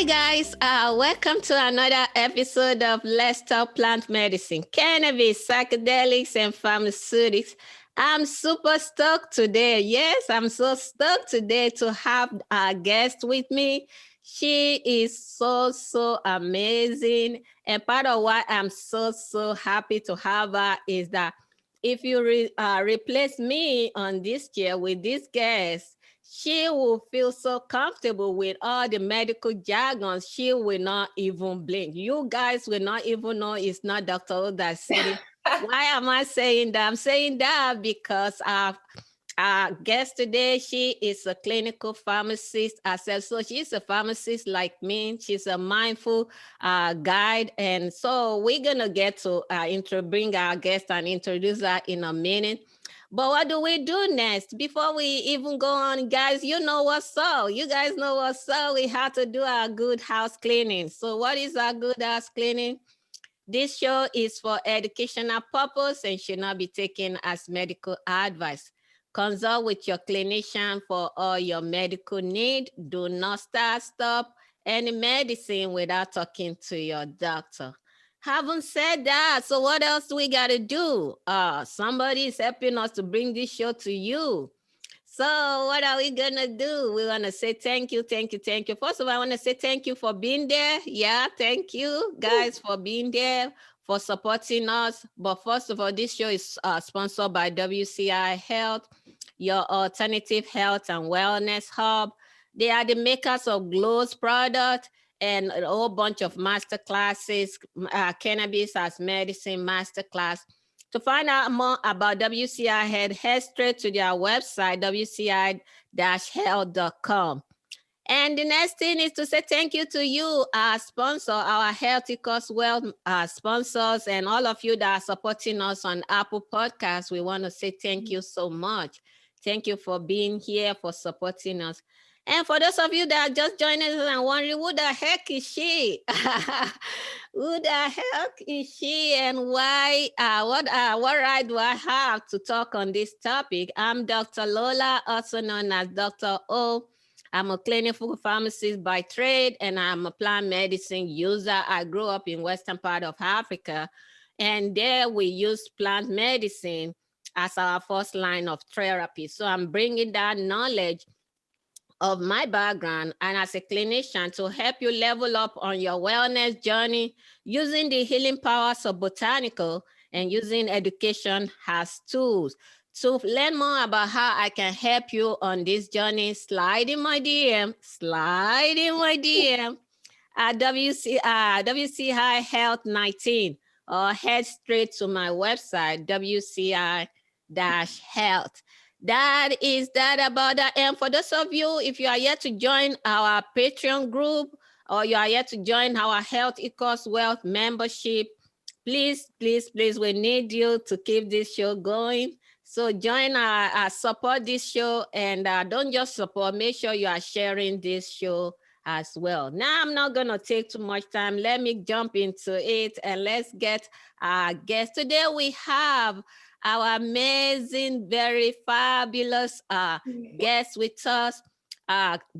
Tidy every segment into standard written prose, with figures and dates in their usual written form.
Hi guys, welcome to another episode of Let's Talk Plant Medicine, Cannabis, Psychedelics, and Pharmaceutics. I'm super stoked today. Yes, I'm so stoked today to have our guest with me. She is so amazing. And part of why I'm so happy to have her is that if you replace me on this chair with this guest, she will feel so comfortable with all the medical jargon. She will not even blink. You guys will not even know it's not Dr. O that's sitting. Why am I saying that? I'm saying that because our guest today, she is a clinical pharmacist herself. So she's a pharmacist like me. She's a mindful guide. And so we're going to get to bring our guest and introduce her in a minute. But what do we do next? Before we even go on, guys, you know what's up. You guys know what's up. We have to do our good house cleaning. So what is our good house cleaning? This show is for educational purpose and should not be taken as medical advice. Consult with your clinician for all your medical need. Do not stop any medicine without talking to your doctor. Having said that, so what else do we got to do? Somebody is helping us to bring this show to you. So what are we going to do? We're going to say thank you. First of all, I want to say thank you for being there. Yeah, thank you guys for being there, for supporting us. But first of all, this show is sponsored by WCI Health, your alternative health and wellness hub. They are the makers of Glow's product and a whole bunch of master classes, cannabis as medicine masterclass. To find out more about WCI Health, head straight to their website, wci-health.com. And the next thing is to say thank you to you, our sponsor, our Health Equals Wealth sponsors, and all of you that are supporting us on Apple Podcasts. We want to say thank you so much. Thank you for being here, for supporting us. And for those of you that are just joining us and wondering, who the heck is she? Who the heck is she and why? What right do I have to talk on this topic? I'm Dr. Lola, also known as Dr. O. I'm a clinical pharmacist by trade, and I'm a plant medicine user. I grew up in western part of Africa, and there we use plant medicine as our first line of therapy. So I'm bringing that knowledge of my background and as a clinician to help you level up on your wellness journey using the healing powers of botanical and using education as tools. To learn more about how I can help you on this journey, slide in my DM at WCI Health 19 or head straight to my website, WCI-Health. That is that about that. And for those of you, if you are yet to join our Patreon group or you are yet to join our Health Equals Wealth membership, please, we need you to keep this show going. So join support this show, and don't just support, make sure you are sharing this show as well. Now, I'm not going to take too much time. Let me jump into it and let's get our guest. Today we have our amazing, very fabulous guest with us.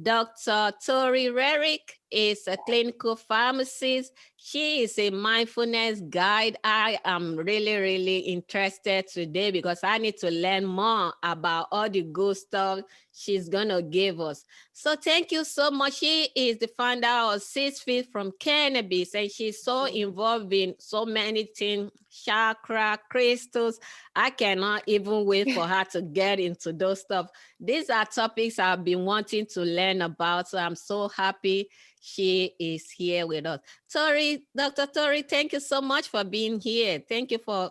Dr. Tori Rerick is a clinical pharmacist. She is a mindfulness guide. I am really interested today because I need to learn more about all the good stuff she's going to give us. So thank you so much. She is the founder of 6 Feet from Cannabis, and she's so involved in so many things, chakra, crystals. I cannot even wait for her to get into those stuff. These are topics I've been wanting to learn about, so I'm so happy she is here with us. Tori, Dr. Tori, thank you so much for being here. Thank you for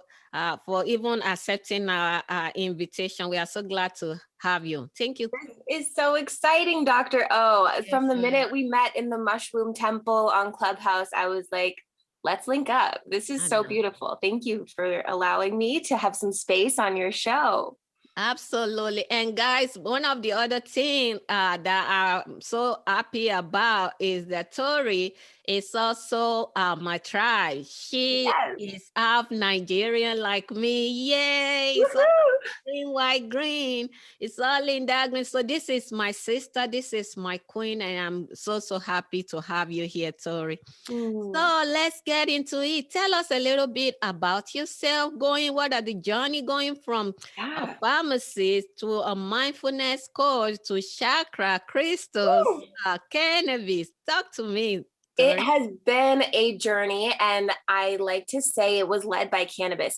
even accepting our invitation. We are so glad to have you. Thank you. This is so exciting, Dr. O. Yes, from the minute we met in the Mushroom Temple on Clubhouse, I was like, let's link up. This is so beautiful. Thank you for allowing me to have some space on your show. Absolutely. And guys, one of the other things that I'm so happy about is that Tori is also my tribe. She Yes. is half Nigerian like me. Yay! It's all green, white, green. It's all in that green. So this is my sister. This is my queen, and I'm so happy to have you here, Tori. So let's get into it. Tell us a little bit about yourself. What are the journey going from a pharmacist to a mindfulness coach to chakra, crystals, cannabis? Talk to me, It Tori. has been a journey, and I like to say it was led by cannabis.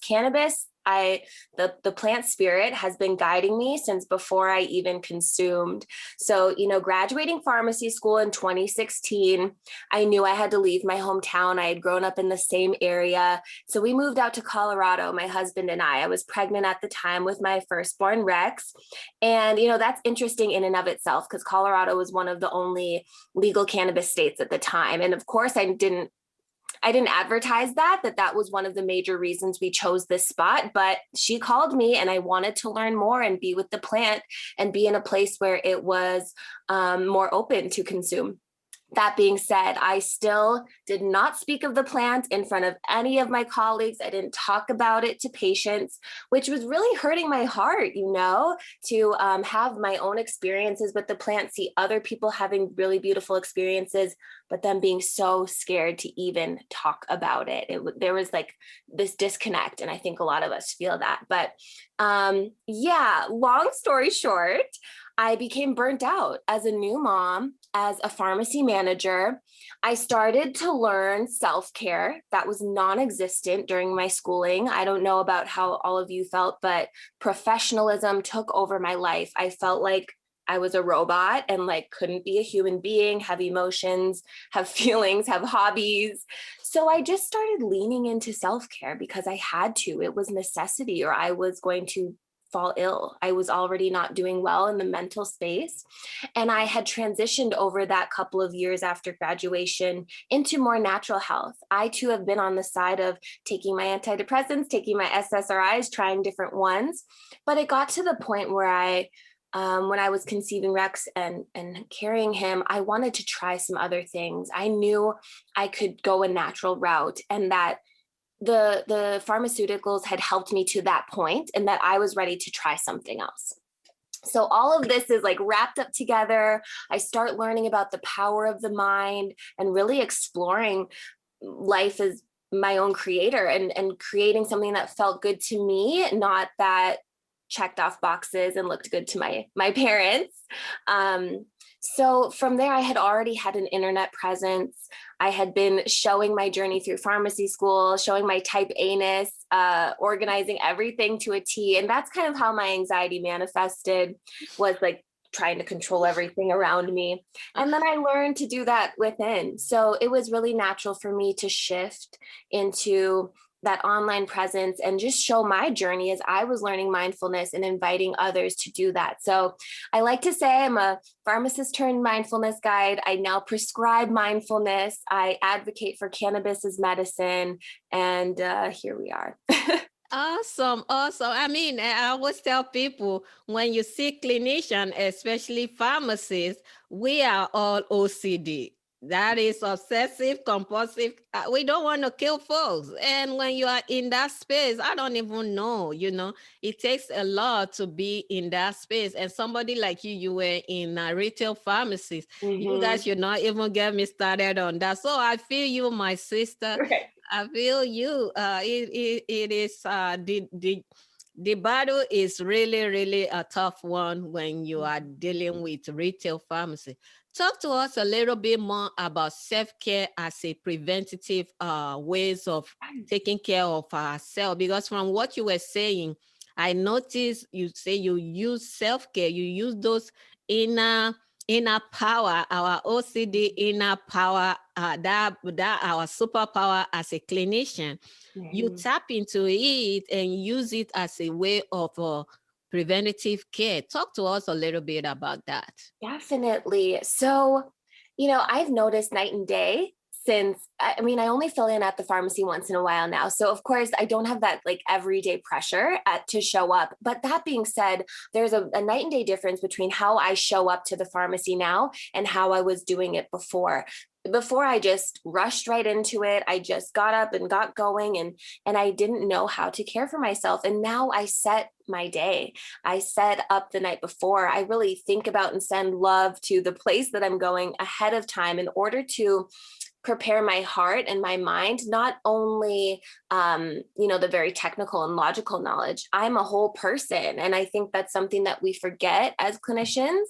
The plant spirit has been guiding me since before I even consumed. So, graduating pharmacy school in 2016, I knew I had to leave my hometown. I had grown up in the same area. So we moved out to Colorado, my husband and I. I was pregnant at the time with my firstborn Rex. And, that's interesting in and of itself, because Colorado was one of the only legal cannabis states at the time. And of course, I didn't advertise that was one of the major reasons we chose this spot, but she called me and I wanted to learn more and be with the plant and be in a place where it was more open to consume. That being said, I still did not speak of the plant in front of any of my colleagues. I didn't talk about it to patients, which was really hurting my heart, to have my own experiences with the plant, see other people having really beautiful experiences, but them being so scared to even talk about it. There was like this disconnect, and I think a lot of us feel that. But long story short, I became burnt out as a new mom, as a pharmacy manager. I started to learn self-care that was non-existent during my schooling. I don't know about how all of you felt, but professionalism took over my life. I felt like I was a robot and couldn't be a human being, have emotions, have feelings, have hobbies. So I just started leaning into self-care because I had to. It was necessity, or I was going to fall ill. I was already not doing well in the mental space. And I had transitioned over that couple of years after graduation into more natural health. I too have been on the side of taking my antidepressants, taking my SSRIs, trying different ones. But it got to the point where when I was conceiving Rex and carrying him, I wanted to try some other things. I knew I could go a natural route, and that the pharmaceuticals had helped me to that point, and that I was ready to try something else. So all of this is wrapped up together. I start learning about the power of the mind and really exploring life as my own creator and creating something that felt good to me, not that checked off boxes and looked good to my parents. So from there, I had already had an internet presence. I had been showing my journey through pharmacy school, showing my type A-ness, organizing everything to a T. And that's kind of how my anxiety manifested, was trying to control everything around me. And then I learned to do that within. So it was really natural for me to shift into that online presence and just show my journey as I was learning mindfulness and inviting others to do that. So I like to say I'm a pharmacist turned mindfulness guide. I now prescribe mindfulness. I advocate for cannabis as medicine. And here we are. Awesome. I mean, I always tell people, when you see clinician, especially pharmacists, we are all OCD. That is obsessive compulsive. We don't want to kill folks. And when you are in that space, I don't even know, it takes a lot to be in that space. And somebody like you were in a retail pharmacy. You guys should not even get me started on that. So I feel you, my sister. Okay. I feel you. It is the battle is really, really a tough one when you are dealing with retail pharmacy. Talk to us a little bit more about self-care as a preventative ways of taking care of ourselves. Because from what you were saying, I noticed you say you use self-care, you use those inner power, our OCD inner power, that our superpower as a clinician. You tap into it and use it as a way of preventative care. Talk to us a little bit about that. Definitely. So, I've noticed night and day since, I only fill in at the pharmacy once in a while now. So of course I don't have that everyday pressure to show up. But that being said, there's a night and day difference between how I show up to the pharmacy now and how I was doing it before. before I just rushed right into it. I just got up and got going, and I didn't know how to care for myself. And now I set my day. I set up the night before. I really think about and send love to the place that I'm going ahead of time in order to prepare my heart and my mind, not only, the very technical and logical knowledge. I'm a whole person. And I think that's something that we forget as clinicians,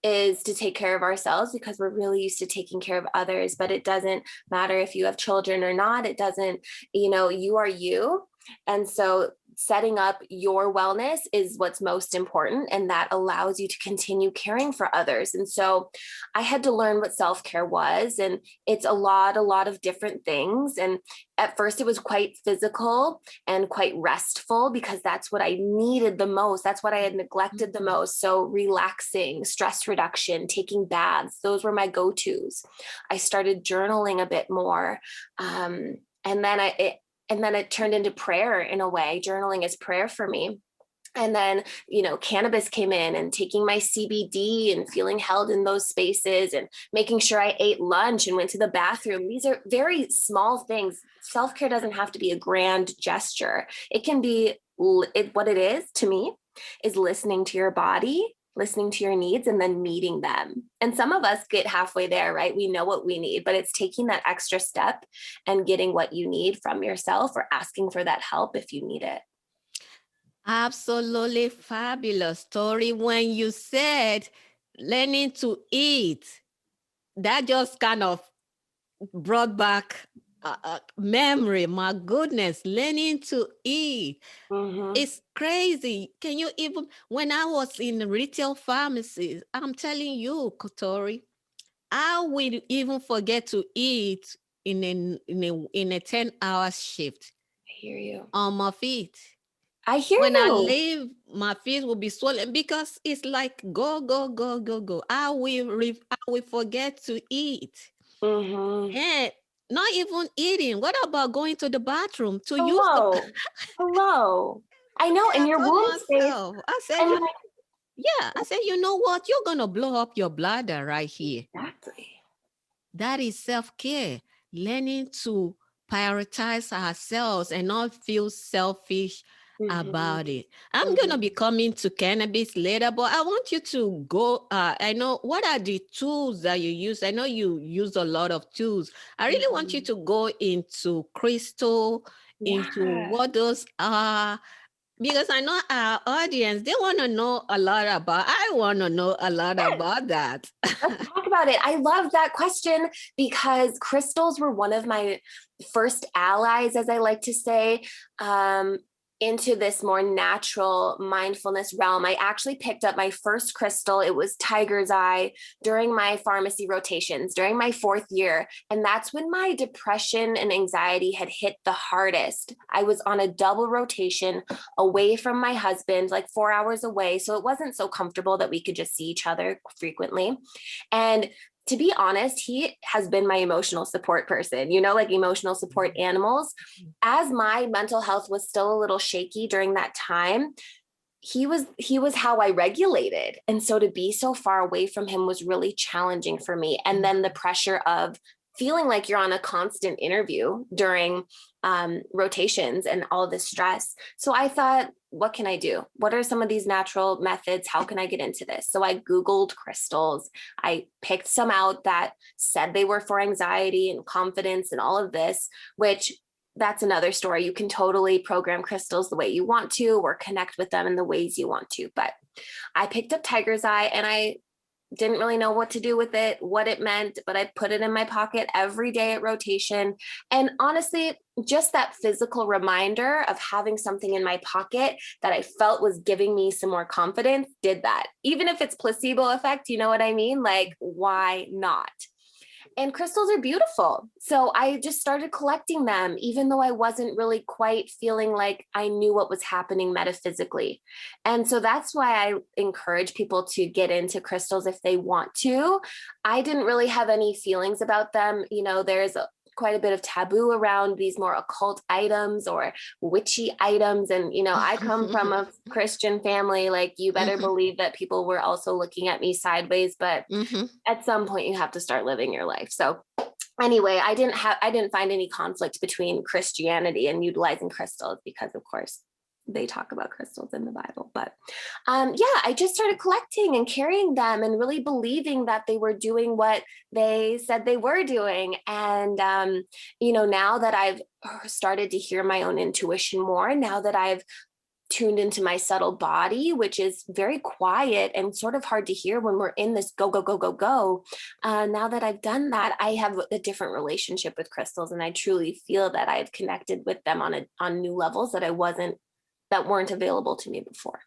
is to take care of ourselves, because we're really used to taking care of others. But it doesn't matter if you have children or not. It doesn't, you are you. And so setting up your wellness is what's most important. And that allows you to continue caring for others. And so I had to learn what self-care was. And it's a lot of different things. And at first it was quite physical and quite restful, because that's what I needed the most. That's what I had neglected the most. So relaxing, stress reduction, taking baths, those were my go-tos. I started journaling a bit more. And then it turned into prayer in a way. Journaling is prayer for me. And then, cannabis came in, and taking my CBD and feeling held in those spaces, and making sure I ate lunch and went to the bathroom. These are very small things. Self-care doesn't have to be a grand gesture. It can be what it is to me is listening to your body, listening to your needs, and then meeting them. And some of us get halfway there, right? We know what we need, but it's taking that extra step and getting what you need from yourself, or asking for that help if you need it. Absolutely fabulous, Tori. When you said learning to eat, that just kind of brought back memory. My goodness, learning to eat. Mm-hmm. It's crazy. Can you even, when I was in retail pharmacies, I'm telling you, Tori, I will even forget to eat in a 10-hour shift. I hear you. On my feet. I hear when you. I leave, my feet will be swollen, because it's like go, go, go, go, go. I will forget to eat. Mm-hmm. And not even eating. What about going to the bathroom to use the... Hello. I know, in your womb space. I said, I said, you know what? You're going to blow up your bladder right here. Exactly. That is self-care. Learning to prioritize ourselves and not feel selfish about it. I'm going to be coming to cannabis later, but I want you to go. I know, what are the tools that you use? I know you use a lot of tools. I really want you to go into crystal, into what those are, because I know our audience, they want to know a lot about, I want to know a lot about that. Let's talk about it. I love that question, because crystals were one of my first allies, as I like to say, into this more natural mindfulness realm. I actually picked up my first crystal. It was tiger's eye during my pharmacy rotations, during my 4th year. And that's when my depression and anxiety had hit the hardest. I was on a double rotation away from my husband, like 4 hours away. So it wasn't so comfortable that we could just see each other frequently. And to be honest, he has been my emotional support person, like emotional support animals. As my mental health was still a little shaky during that time, he was how I regulated. And so to be so far away from him was really challenging for me. And then the pressure of feeling like you're on a constant interview during rotations and all this stress. So I thought, what can I do? What are some of these natural methods? How can I get into this? So I Googled crystals. I picked some out that said they were for anxiety and confidence and all of this, which that's another story. You can totally program crystals the way you want to, or connect with them in the ways you want to. But I picked up tiger's eye, and I didn't really know what to do with it, what it meant, but I put it in my pocket every day at rotation. And honestly, just that physical reminder of having something in my pocket that I felt was giving me some more confidence did that. Even if it's placebo effect, you know what I mean? Like, why not? And crystals are beautiful. So I just started collecting them, even though I wasn't really quite feeling like I knew what was happening metaphysically. And so that's why I encourage people to get into crystals if they want to. I didn't really have any feelings about them. There's quite a bit of taboo around these more occult items or witchy items. And, I come from a Christian family, like you better believe that people were also looking at me sideways, but at some point you have to start living your life. So anyway, I didn't find any conflict between Christianity and utilizing crystals, because of course they talk about crystals in the Bible. But yeah, I just started collecting and carrying them and really believing that they were doing what they said they were doing. And, now that I've started to hear my own intuition more, now that I've tuned into my subtle body, which is very quiet and sort of hard to hear when we're in this go, go, go, go, go. Now that I've done that, I have a different relationship with crystals, and I truly feel that I've connected with them on new levels that weren't available to me before.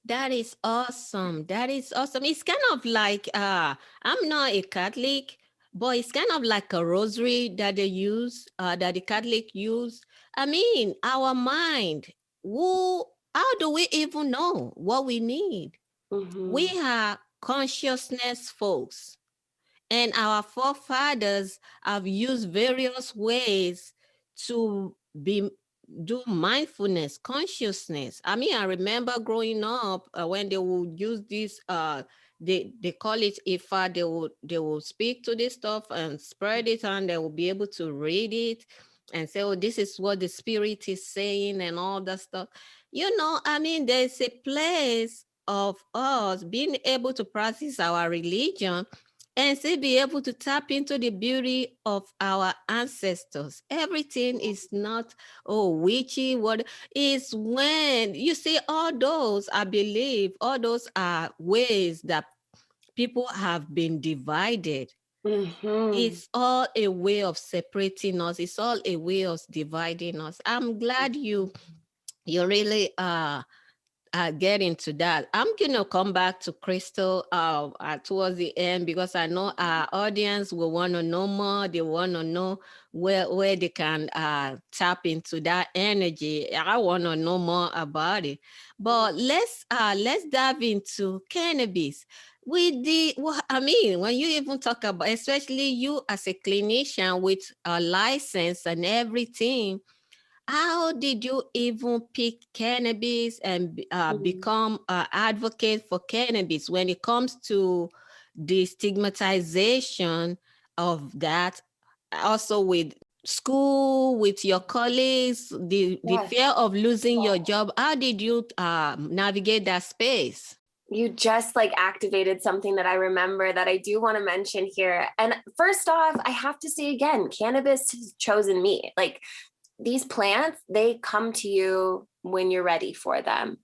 That is awesome. That is awesome. It's kind of like I'm not a Catholic, but it's kind of like a rosary that they use, that the Catholic use. I mean, our mind. How do we even know what we need? Mm-hmm. We are consciousness folks, and our forefathers have used various ways to do mindfulness, consciousness. I mean, I remember growing up when they would use this, they call it Ifa. They will speak to this stuff and spread it, and they will be able to read it and say, oh, this is what the spirit is saying and all that stuff. I mean, there's a place of us being able to practice our religion and still be able to tap into the beauty of our ancestors. Everything is not, oh, witchy. What is when you see all those, I believe, all those are ways that people have been divided. Mm-hmm. It's all a way of separating us. It's all a way of dividing us. I'm glad you really get into that. I'm gonna come back to Crystal towards the end, because I know our audience will want to know more. They want to know where they can tap into that energy. I want to know more about it. But let's dive into cannabis. I mean, when you even talk about, especially you as a clinician with a license and everything, how did you even pick cannabis and become an advocate for cannabis when it comes to the stigmatization of that? Also with school, with your colleagues, the fear of losing your job. How did you navigate that space? You just activated something that I remember that I do want to mention here. And first off, I have to say again, cannabis has chosen me. These plants, they come to you when you're ready for them.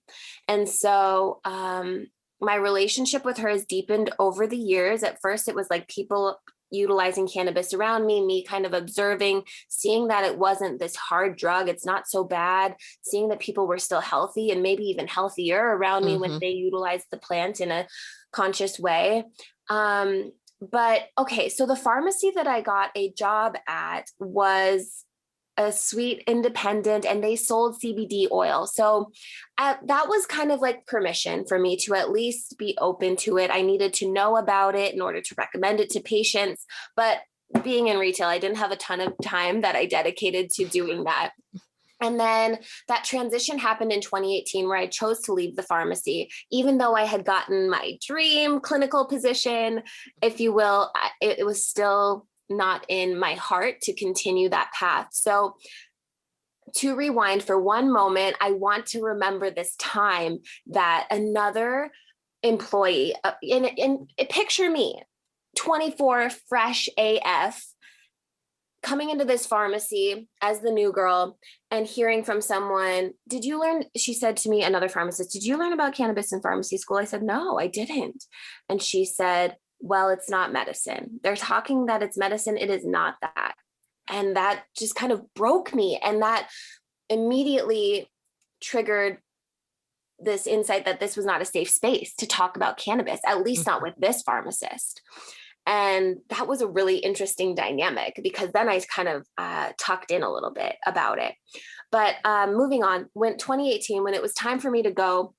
And so my relationship with her has deepened over the years. At first, it was people utilizing cannabis around me kind of observing, seeing that it wasn't this hard drug. It's not so bad, seeing that people were still healthy and maybe even healthier around me when they utilized the plant in a conscious way. But okay, so the pharmacy that I got a job at was a sweet independent, and they sold CBD oil. So that was kind of permission for me to at least be open to it. I needed to know about it in order to recommend it to patients. But being in retail, I didn't have a ton of time that I dedicated to doing that. And then that transition happened in 2018, where I chose to leave the pharmacy, even though I had gotten my dream clinical position, if you will. It was still not in my heart to continue that path. So to rewind for one moment, I want to remember this time that another employee, in picture me, 24, fresh AF, coming into this pharmacy as the new girl and hearing from someone, did you learn, she said to me, another pharmacist, did you learn about cannabis in pharmacy school? I said, no, I didn't. And she said, well, it's not medicine. They're talking that it's medicine. It is not that. And that just kind of broke me. And that immediately triggered this insight that this was not a safe space to talk about cannabis, at least not with this pharmacist. And that was a really interesting dynamic, because then I kind of tucked in a little bit about it. But moving on, when 2018, when it was time for me to go,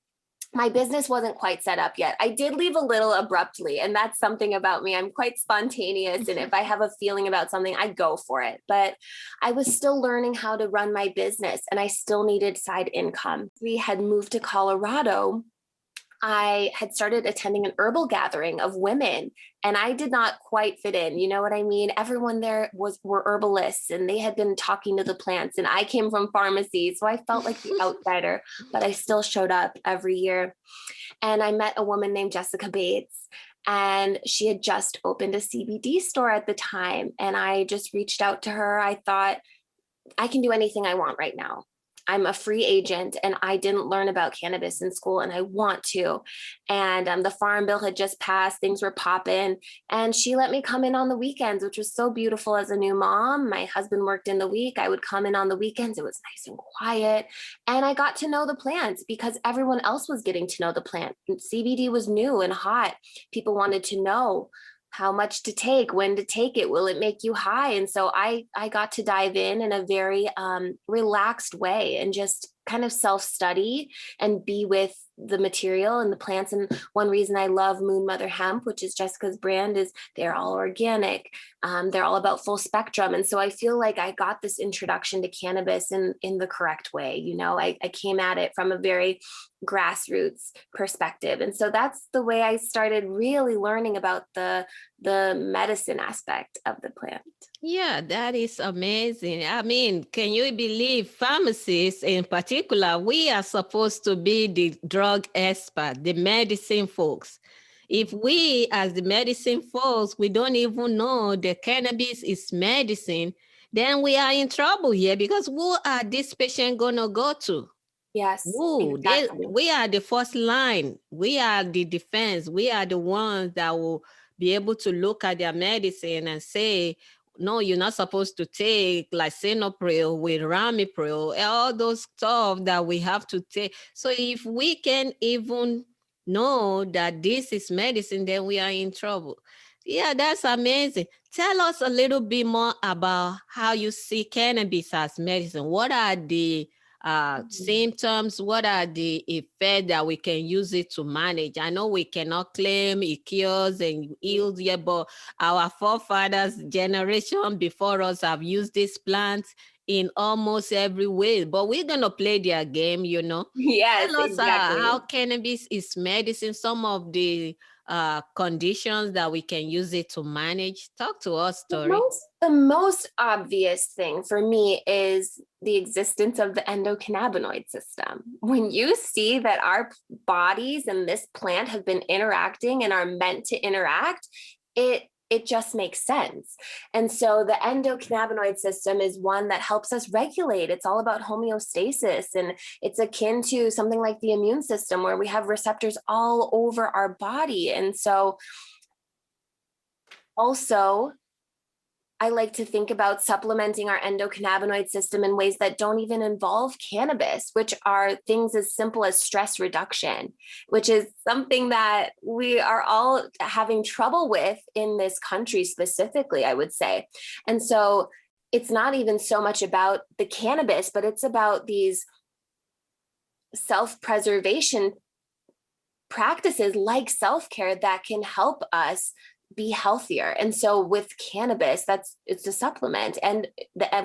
my business wasn't quite set up yet. I did leave a little abruptly, and that's something about me. I'm quite spontaneous, and if I have a feeling about something, I go for it. But I was still learning how to run my business, and I still needed side income. We had moved to Colorado I had started attending an herbal gathering of women, and I did not quite fit in. You know what I mean? Everyone there were herbalists, and they had been talking to the plants, and I came from pharmacy. So I felt like the outsider, but I still showed up every year. And I met a woman named Jessica Bates, and she had just opened a CBD store at the time. And I just reached out to her. I thought, I can do anything I want right now. I'm a free agent and I didn't learn about cannabis in school and I want to. And the Farm Bill had just passed, things were popping. And she let me come in on the weekends, which was so beautiful as a new mom. My husband worked in the week. I would come in on the weekends. It was nice and quiet. And I got to know the plants because everyone else was getting to know the plant. CBD was new and hot. People wanted to know how much to take, when to take it, will it make you high? And so I got to dive in a very relaxed way and just kind of self-study and be with the material and the plants. And one reason I love Moon Mother Hemp, which is Jessica's brand, is they're all organic. They're all about full spectrum. And so I feel like I got this introduction to cannabis in the correct way. You know, I came at it from a very grassroots perspective. And so that's the way I started really learning about the medicine aspect of the plant. Yeah, that is amazing. I mean, can you believe pharmacists in particular, we are supposed to be the drug expert, the medicine folks. If we, as the medicine folks, we don't even know that cannabis is medicine, then we are in trouble here because who are this patient going to go to? Yes, Who? exactly. We are the first line. We are the defense. We are the ones that will be able to look at their medicine and say, no, you're not supposed to take lisinopril with ramipril, all those stuff that we have to take. So if we can even know that this is medicine, then we are in trouble. Yeah, that's amazing. Tell us a little bit more about how you see cannabis as medicine. What are the symptoms? What are the effects that we can use it to manage? I know we cannot claim it cures and heals yet, but our forefathers, generation before us, have used these plants in almost every way. But we're gonna play their game, you know. Yes, Tell us exactly. how cannabis is medicine. Some of the conditions that we can use it to manage. Talk to us, Tori. The most obvious thing for me is the existence of the endocannabinoid system. When you see that our bodies and this plant have been interacting and are meant to interact, it just makes sense. And so the endocannabinoid system is one that helps us regulate. It's all about homeostasis, and it's akin to something like the immune system where we have receptors all over our body. And so also, I like to think about supplementing our endocannabinoid system in ways that don't even involve cannabis, which are things as simple as stress reduction, which is something that we are all having trouble with in this country specifically, I would say. And so it's not even so much about the cannabis, but it's about these self-preservation practices like self-care that can help us be healthier. And so with cannabis, it's a supplement, and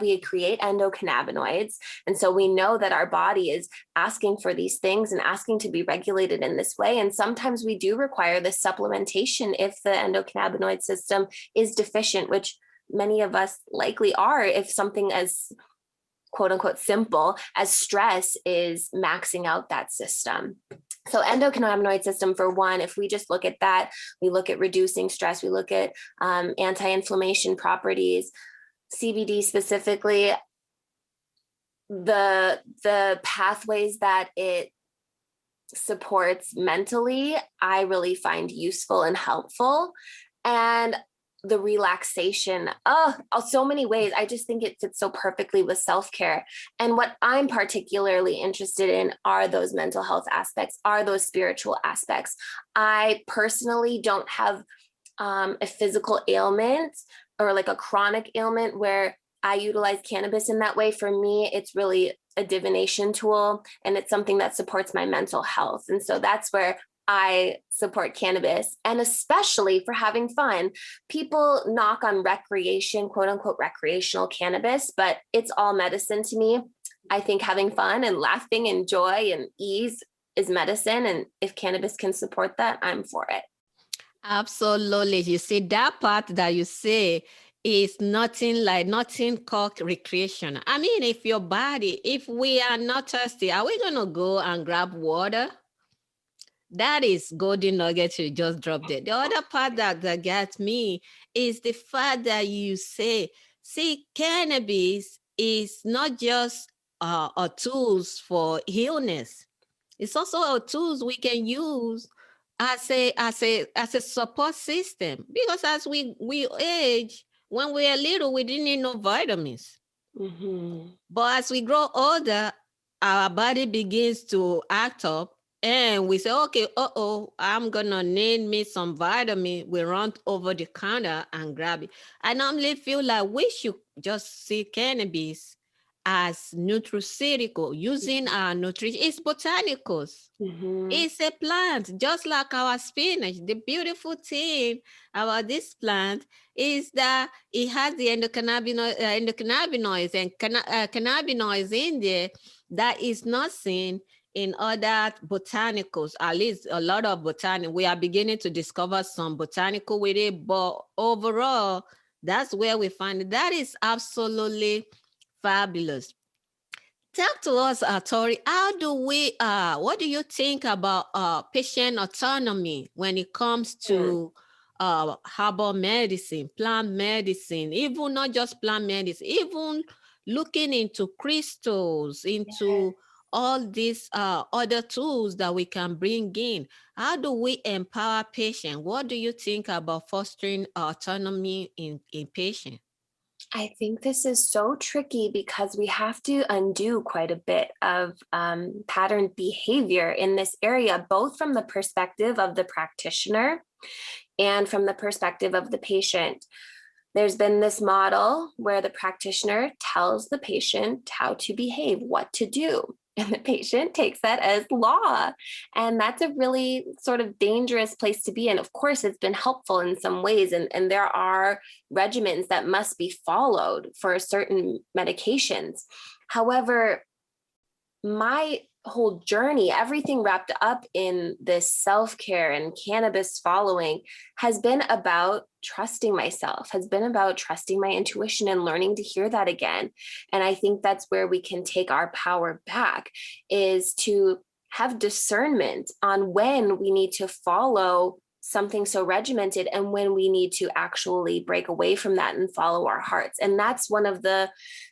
we create endocannabinoids. And so we know that our body is asking for these things and asking to be regulated in this way. And sometimes we do require this supplementation if the endocannabinoid system is deficient, which many of us likely are if something as quote unquote simple as stress is maxing out that system. So endocannabinoid system, for one, if we just look at that, we look at reducing stress, we look at anti-inflammation properties, CBD specifically, the pathways that it supports mentally, I really find useful and helpful. And the relaxation, so many ways. I just think it fits so perfectly with self-care. And what I'm particularly interested in are those mental health aspects, are those spiritual aspects. I personally don't have a physical ailment or like a chronic ailment where I utilize cannabis in that way. For me, it's really a divination tool, and it's something that supports my mental health. And so that's where I support cannabis, and especially for having fun. People knock on recreation, quote unquote, recreational cannabis, but it's all medicine to me. I think having fun and laughing and joy and ease is medicine. And if cannabis can support that, I'm for it. Absolutely. You see, that part that you say is nothing called recreation. I mean, if we are not thirsty, are we going to go and grab water? That is golden nugget you just dropped it. The other part that gets me is the fact that you say, see, cannabis is not just a tools for illness. It's also a tools we can use as a support system. Because as we age, when we are little, we didn't need no vitamins. Mm-hmm. But as we grow older, our body begins to act up and we say, okay, I'm going to need me some vitamin. We run over the counter and grab it. I normally feel like we should just see cannabis as nutraceutical, using our nutrition. It's botanicals. Mm-hmm. It's a plant, just like our spinach. The beautiful thing about this plant is that it has the endocannabinoids and cannabinoids in there that is not seen in other botanicals, at least a lot of botanic. We are beginning to discover some botanical with it, but overall, that's where we find it. That is absolutely fabulous. Talk to us, Tori. What do you think about patient autonomy when it comes to herbal medicine, plant medicine, even not just plant medicine, even looking into crystals, into all these other tools that we can bring in? How do we empower patients? What do you think about fostering autonomy in patients? I think this is so tricky because we have to undo quite a bit of patterned behavior in this area, both from the perspective of the practitioner and from the perspective of the patient. There's been this model where the practitioner tells the patient how to behave, what to do. And the patient takes that as law. And that's a really sort of dangerous place to be in. Of course, it's been helpful in some ways. And there are regimens that must be followed for certain medications. However, my whole journey, everything wrapped up in this self-care and cannabis following, has been about trusting myself, has been about trusting my intuition and learning to hear that again. And I think that's where we can take our power back, is to have discernment on when we need to follow something so regimented and when we need to actually break away from that and follow our hearts. And that's one of the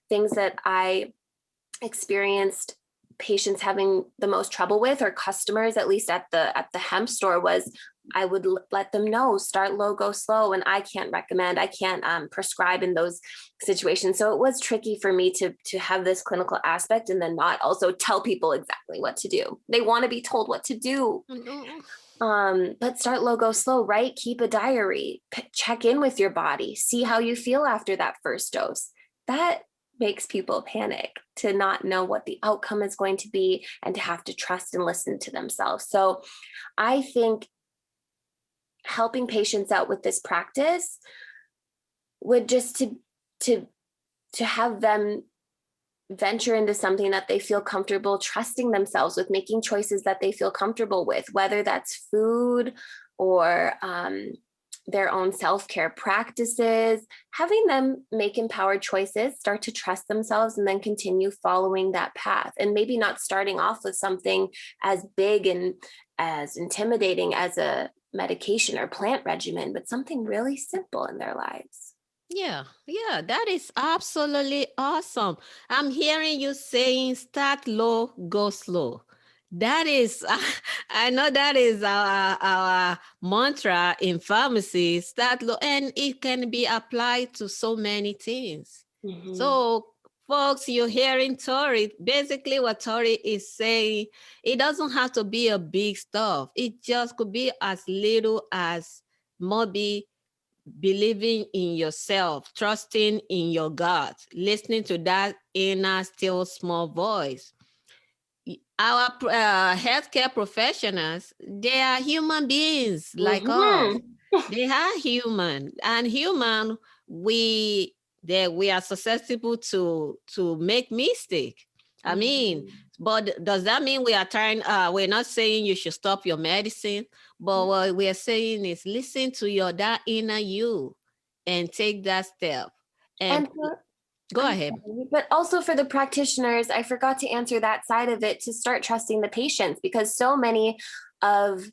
things that I experienced patients having the most trouble with, or customers, at least at the hemp store, was I would let them know, start low, go slow. And I can't prescribe in those situations. So it was tricky for me to have this clinical aspect and then not also tell people exactly what to do. They want to be told what to do. But start low, go slow, right? Keep a diary, check in with your body, see how you feel after that first dose. That makes people panic, to not know what the outcome is going to be and to have to trust and listen to themselves. So I think helping patients out with this practice would just to have them venture into something that they feel comfortable trusting themselves with, making choices that they feel comfortable with, whether that's food or their own self-care practices, having them make empowered choices, start to trust themselves, and then continue following that path. And maybe not starting off with something as big and as intimidating as a medication or plant regimen, but something really simple in their lives. Yeah, that is absolutely awesome. I'm hearing you saying start low, go slow. That is, I know that is our mantra in pharmacy, start low, and it can be applied to so many things. Mm-hmm. So, folks, you're hearing Tori. Basically, what Tori is saying, it doesn't have to be a big stuff. It just could be as little as maybe believing in yourself, trusting in your gut, listening to that inner still small voice. Our healthcare professionals, they are human beings like us. They are human, and human, we are susceptible to make mistake. I mean, but does that mean we are trying, we're not saying you should stop your medicine, but what we are saying is listen to that inner you and take that step. And go ahead. Sorry, but also for the practitioners, I forgot to answer that side of it, to start trusting the patients, because so many of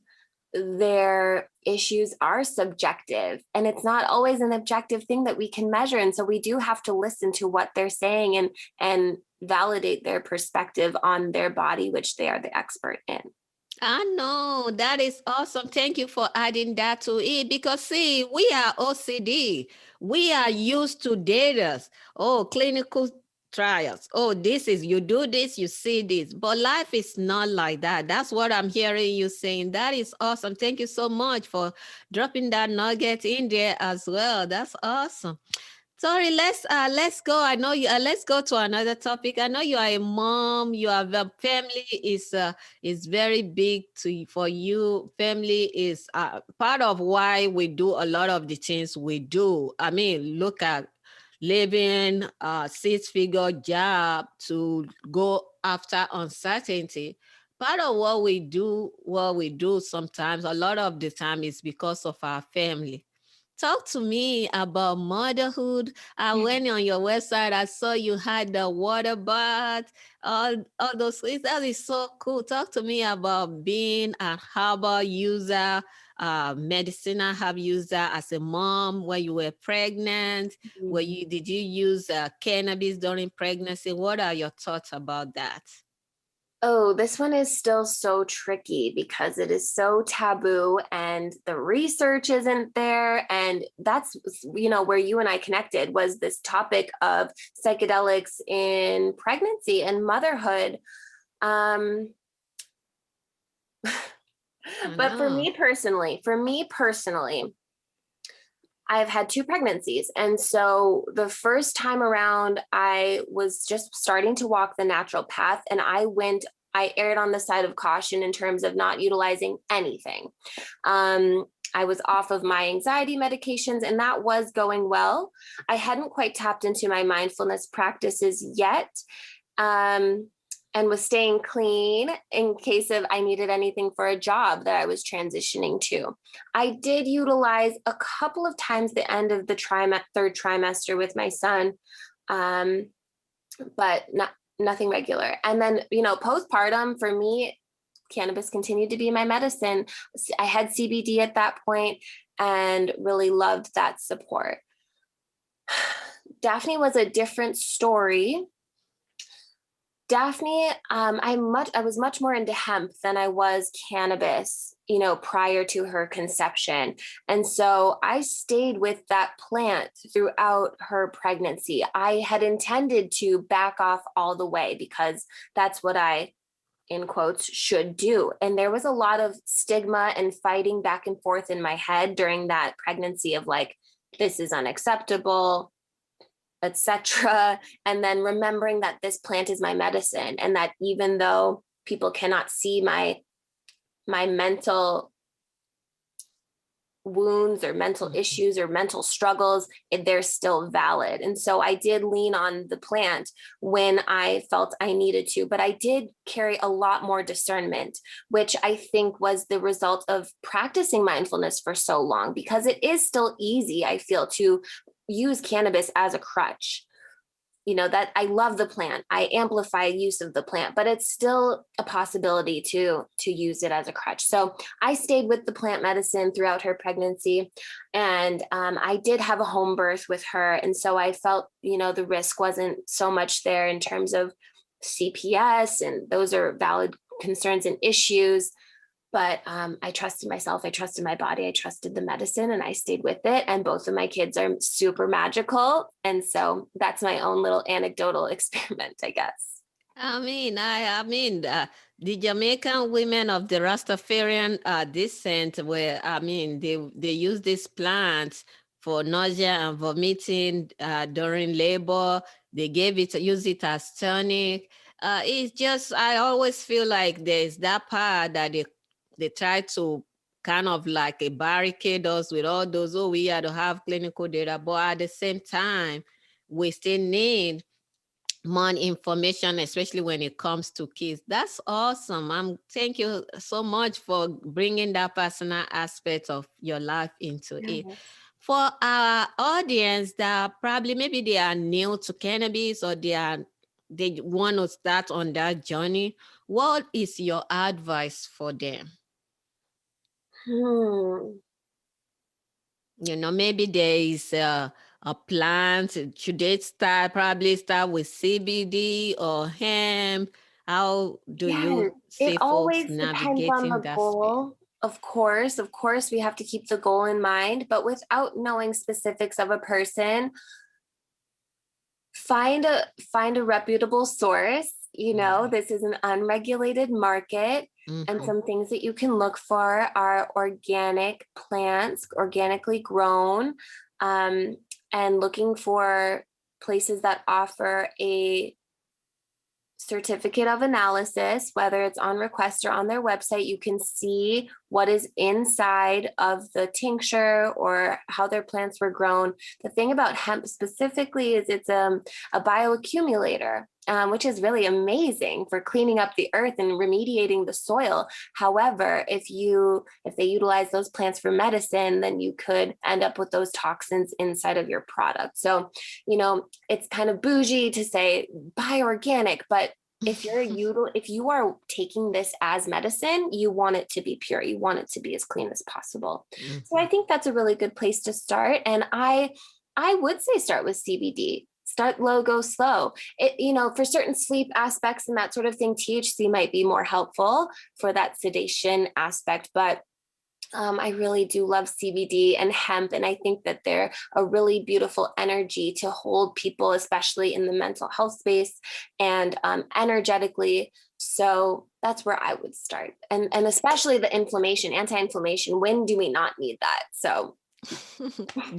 their issues are subjective, and it's not always an objective thing that we can measure. And so we do have to listen to what they're saying and validate their perspective on their body, which they are the expert in. I know, that is awesome. Thank you for adding that to it, because see, we are OCD. We are used to data. Oh, clinical trials. Oh, this is, you do this, you see this. But life is not like that. That's what I'm hearing you saying. That is awesome. Thank you so much for dropping that nugget in there as well. That's awesome. Tori, let's go. I know you. Let's go to another topic. I know you are a mom. You have a family is very big for you. Family is part of why we do a lot of the things we do. I mean, look at living a 6-figure job to go after uncertainty. Part of what we do sometimes, a lot of the time, is because of our family. Talk to me about motherhood. I went on your website. I saw you had the water bath, all those things. That is so cool. Talk to me about being a herbal user, medicinal herb user as a mom. When you were pregnant, did you use cannabis during pregnancy? What are your thoughts about that? Oh, this one is still so tricky because it is so taboo and the research isn't there. And that's, where you and I connected, was this topic of psychedelics in pregnancy and motherhood. But for me personally, I've had 2 pregnancies. And so the first time around, I was just starting to walk the natural path, and I aired on the side of caution in terms of not utilizing anything. I was off of my anxiety medications, and that was going well. I hadn't quite tapped into my mindfulness practices yet. And was staying clean in case of I needed anything for a job that I was transitioning to. I did utilize a couple of times the end of the 3rd trimester with my son, but nothing regular. And then, postpartum for me, cannabis continued to be my medicine. I had CBD at that point and really loved that support. Daphne was a different story. Daphne, I was much more into hemp than I was cannabis, prior to her conception. And so I stayed with that plant throughout her pregnancy. I had intended to back off all the way because that's what I, in quotes, should do. And there was a lot of stigma and fighting back and forth in my head during that pregnancy of like, this is unacceptable, etc. And then remembering that this plant is my medicine, and that even though people cannot see my mental wounds or mental issues or mental struggles, they're still valid. And so I did lean on the plant when I felt I needed to, but I did carry a lot more discernment, which I think was the result of practicing mindfulness for so long, because it is still easy, I feel, to use cannabis as a crutch. That I love the plant, I amplify use of the plant, but it's still a possibility to use it as a crutch. So I stayed with the plant medicine throughout her pregnancy, and I did have a home birth with her. And so I felt, the risk wasn't so much there in terms of CPS, and those are valid concerns and issues. But I trusted myself, I trusted my body, I trusted the medicine, and I stayed with it. And both of my kids are super magical. And so that's my own little anecdotal experiment, I guess. I mean, the Jamaican women of the Rastafarian descent they use these plants for nausea and vomiting during labor. They use it as tonic. It's just, I always feel like there's that part that they try to kind of like a barricade us with all those, we had to have clinical data, but at the same time, we still need more information, especially when it comes to kids. That's awesome. Thank you so much for bringing that personal aspect of your life into it. Yes. For our audience that probably maybe they are new to cannabis or they want to start on that journey, what is your advice for them? Maybe there is a plant. Should they probably start with CBD or hemp? How do Yeah, you it see folks always depends on navigating the that space? goal. Of course, we have to keep the goal in mind, but without knowing specifics of a person, find a reputable source. This is an unregulated market, and some things that you can look for are organic plants, organically grown, and looking for places that offer a certificate of analysis, whether it's on request or on their website. You can see what is inside of the tincture or how their plants were grown. The thing about hemp specifically is it's a bioaccumulator, which is really amazing for cleaning up the earth and remediating the soil. However, if they utilize those plants for medicine, then you could end up with those toxins inside of your product. So, it's kind of bougie to say buy organic, but if you are taking this as medicine, you want it to be pure. You want it to be as clean as possible. So I think that's a really good place to start. And I would say start with CBD. Start low, go slow. For certain sleep aspects and that sort of thing, THC might be more helpful for that sedation aspect, but I really do love CBD and hemp, and I think that they're a really beautiful energy to hold people, especially in the mental health space and energetically. So that's where I would start, and especially the inflammation, anti-inflammation. When do we not need that? So.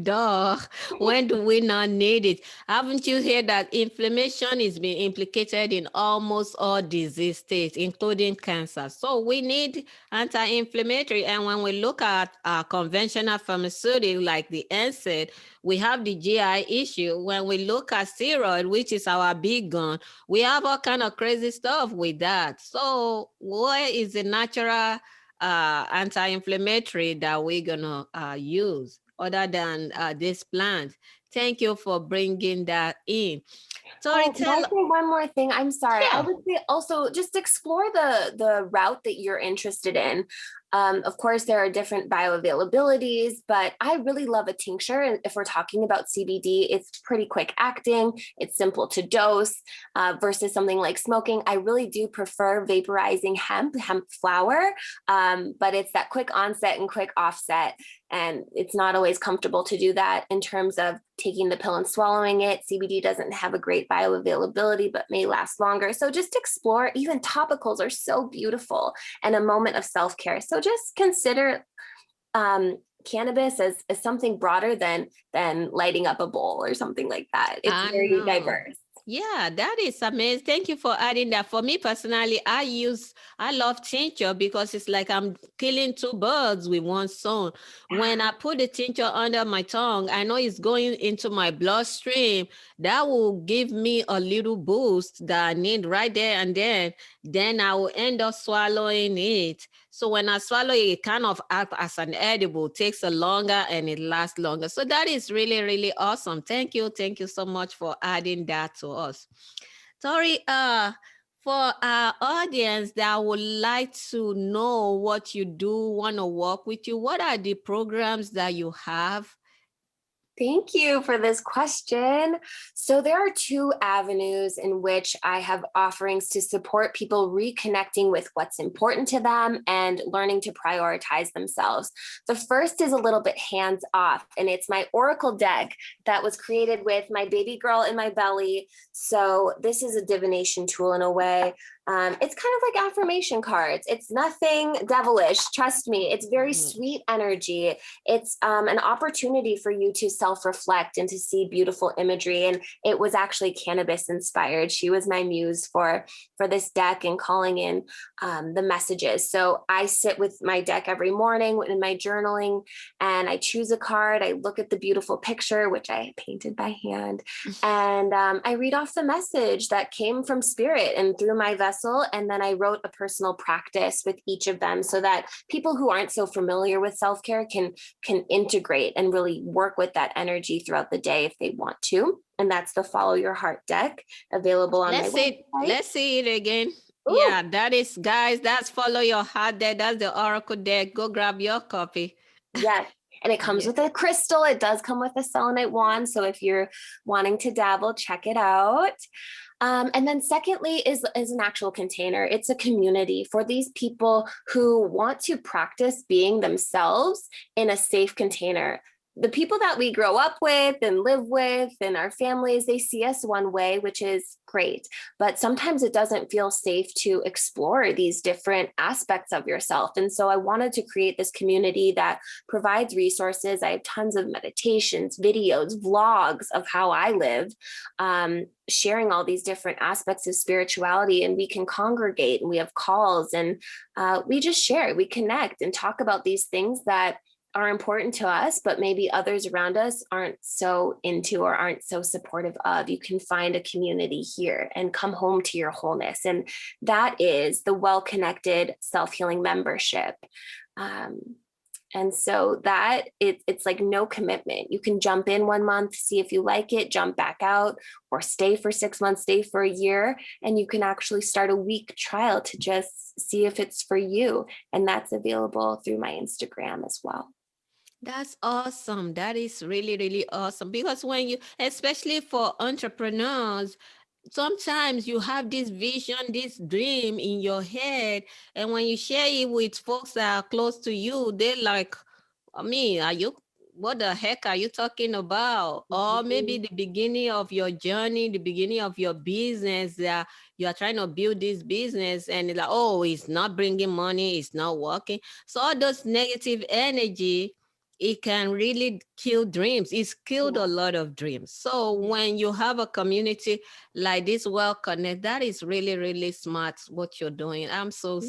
Duh. When do we not need it? Haven't you heard that inflammation is being implicated in almost all disease states, including cancer? So we need anti-inflammatory. And when we look at conventional pharmaceuticals like the NSAID, we have the GI issue. When we look at steroid, which is our big gun, we have all kind of crazy stuff with that. So where is the natural anti-inflammatory that we're gonna use other than this plant? Thank you for bringing that in. Tori, Can I say one more thing? I'm sorry. Sure. I would say also just explore the route that you're interested in. Of course, there are different bioavailabilities, but I really love a tincture. And if we're talking about CBD, it's pretty quick acting. It's simple to dose versus something like smoking. I really do prefer vaporizing hemp flower, but it's that quick onset and quick offset. And it's not always comfortable to do that in terms of taking the pill and swallowing it. CBD doesn't have a great bioavailability, but may last longer. So just explore. Even topicals are so beautiful and a moment of self-care. So just consider cannabis as something broader than lighting up a bowl or something like that. It's very diverse. Yeah, that is amazing. Thank you for adding that. For me personally, I love tincture because it's like I'm killing two birds with one stone. When I put the tincture under my tongue, I know it's going into my bloodstream. That will give me a little boost that I need right there and then I will end up swallowing it. So when I swallow it, it kind of acts as an edible, takes a longer and it lasts longer. So that is really, really awesome. Thank you. Thank you so much for adding that to us. Tori, for our audience that would like to know what you do, want to work with you, what are the programs that you have? Thank you for this question. So there are two avenues in which I have offerings to support people reconnecting with what's important to them and learning to prioritize themselves. The first is a little bit hands-off, and it's my Oracle deck that was created with my baby girl in my belly. So this is a divination tool in a way. It's kind of like affirmation cards. It's nothing devilish. Trust me. It's very sweet energy. It's an opportunity for you to self-reflect and to see beautiful imagery. And it was actually Cannabis inspired. She was my muse for this deck and calling in the messages. So I sit with my deck every morning in my journaling, and I choose a card. I look at the beautiful picture, which I painted by hand, and I read off the message that came from spirit and through my vessel. And then I wrote a personal practice with each of them so that people who aren't so familiar with self-care can integrate and really work with that energy throughout the day if they want to. And that's the Follow Your Heart deck, available on my website. Let's see it again. Ooh. Yeah, that is, guys, that's Follow Your Heart deck. That's the Oracle deck. Go grab your copy. Yes. And it comes with a crystal. It does come with a selenite wand. So if you're wanting to dabble, check it out. And then secondly is an actual container. It's a community for these people who want to practice being themselves in a safe container. The people that we grow up with and live with and our families, they see us one way, which is great. But sometimes it doesn't feel safe to explore these different aspects of yourself. And so I wanted to create this community that provides resources. I have tons of meditations, videos, vlogs of how I live, sharing all these different aspects of spirituality, and we can congregate and we have calls, and we just share, we connect and talk about these things that are important to us, but maybe others around us aren't so into or aren't so supportive of. You can find a community here and come home to your wholeness. And that is the Well-Connected Self-Healing Membership. And so that it's like no commitment. You can jump in 1 month, see if you like it, jump back out, or stay for 6 months, stay for a year. And you can actually start a week trial to just see if it's for you. And that's available through my Instagram as well. That's awesome. That is really, really awesome. Because when you, especially for entrepreneurs, sometimes you have this vision, this dream in your head. And when you share it with folks that are close to you, they're like, I mean, what the heck are you talking about? Or maybe the beginning of your journey, the beginning of your business, that you are trying to build this business and it's like, oh, it's not bringing money, it's not working. So all those negative energy, it can really kill dreams. It's killed a lot of dreams. So when you have a community like this, Well Connect, that is really, really smart what you're doing. I'm so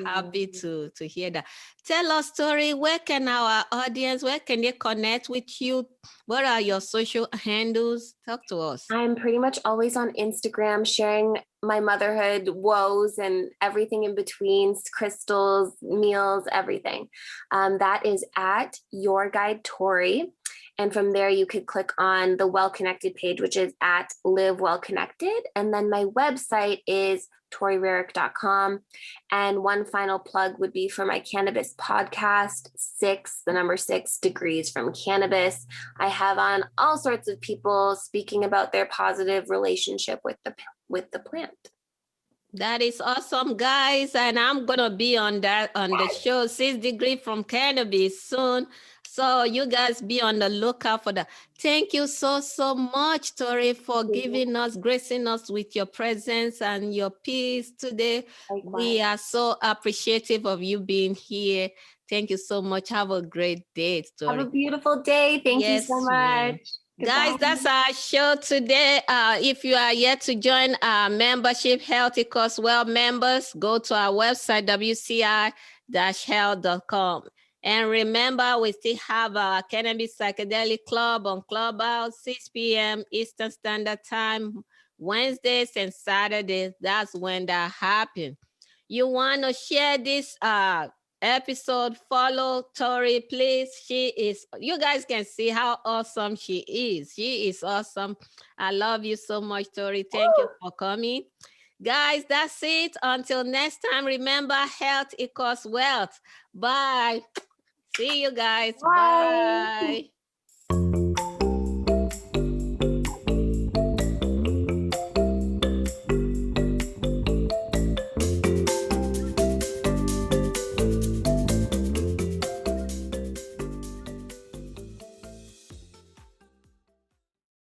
happy to hear that. Tell us, Tori, where can our audience, where can they connect with you? What are your social handles? Talk to us. I'm pretty much always on Instagram sharing my motherhood woes and everything in between, crystals, meals, everything. That is at Your Guide Tori. And from there, you could click on the Well Connected page, which is at Live Well Connected. And then my website is ToriRerick.com. And one final plug would be for my cannabis podcast, 6 degrees from cannabis. I have on all sorts of people speaking about their positive relationship with the plant. That is awesome, guys. And I'm going to be on the show, 6 degrees from cannabis soon. So you guys be on the lookout for that. Thank you so much, Tori, for gracing us with your presence and your peace today. We are so appreciative of you being here. Thank you so much. Have a great day, Tori. Have a beautiful day. Thank you so much. Guys, that's our show today. If you are yet to join our membership, Health Equals Well members, go to our website, wci-health.com. And remember, we still have our Cannabis Psychedelic Club on Clubhouse, 6 p.m. Eastern Standard Time, Wednesdays and Saturdays. That's when that happens. You want to share this episode, follow Tori, please. You guys can see how awesome she is. She is awesome. I love you so much, Tori. Thank you for coming. Guys, that's it. Until next time, remember, health equals wealth. Bye. See you guys. Bye.